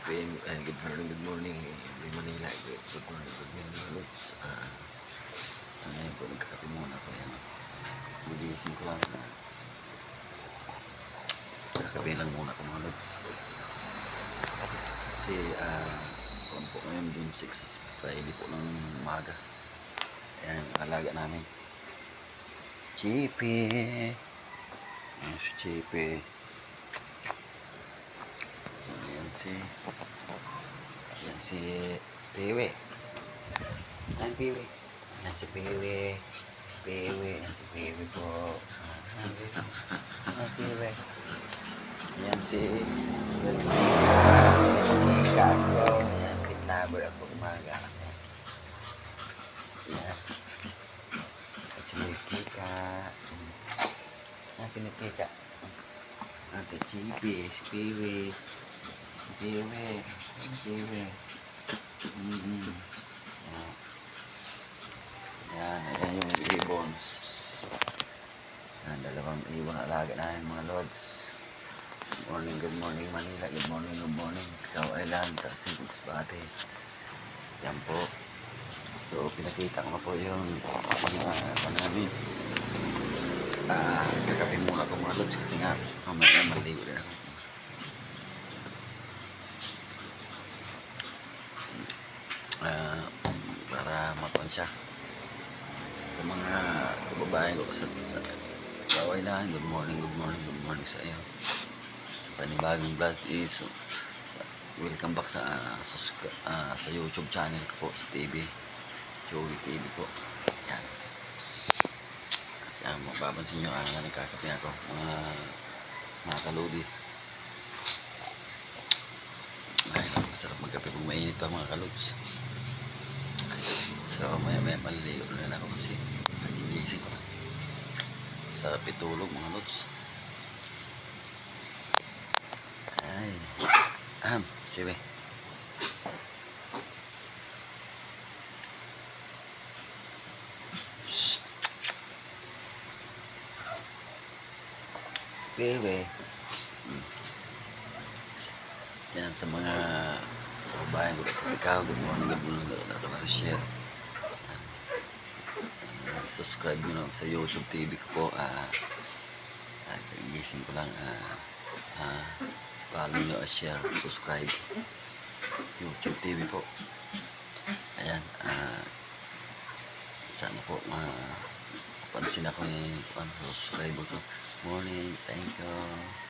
PM, good morning, every Manila, good morning, Lutz. Sa ngayon po, nagkakape muna po yan. Magising ko lang. Kakape lang muna ko mga Lutz. Kasi, kung po ngayon, June 6, Friday po ng umaga. Ayan, alaga namin. Chippy. Ayan si Chippy. So, ayan si Pewe. Ayan Pewe. Ayan si Pewe. Ayan si Pewe po. Ayan Pewe. Ayan si Kika ko. Ayan, kitnaboy ako umaga. Ayan. Ayan si Kika. Ayan si Kika. Ayan si Chippy. Si Pewe. Pewe. Yan, ayan yung ibons. Yan, dalawang ibon alaga namin mga lods. Good morning Manila, good morning. Ikaw Island, sa Sibux Bate. Yan po. So, pinakita ko po yung namin. Kakape muna ko mga lods kasi nga, mamaya maligo rin ako. Para matuan siya sa mga kababayan ko sa kaway lang. Good morning sa iyo. Panibagong vlog is welcome back sa YouTube channel ko po, sa TV Joey TV po. Yan, kasi mapapansin nyo nagkakape ako mga kaludi. Ay, masarap magkape kung mainit pa mga kaluds. So maya maliligo na ako kasi nagigising ko. Sarap itulog mga lods. Ay, sige. Bebe. Yan sa mga kababayan ko sa ikaw, good morning na share. Subscribe nyo na sa YouTube TV ko po. Gising ko lang. Follow nyo, share, subscribe YouTube TV po. Ayan, sana po pansin ako yung subscribe ko. Morning, thank you.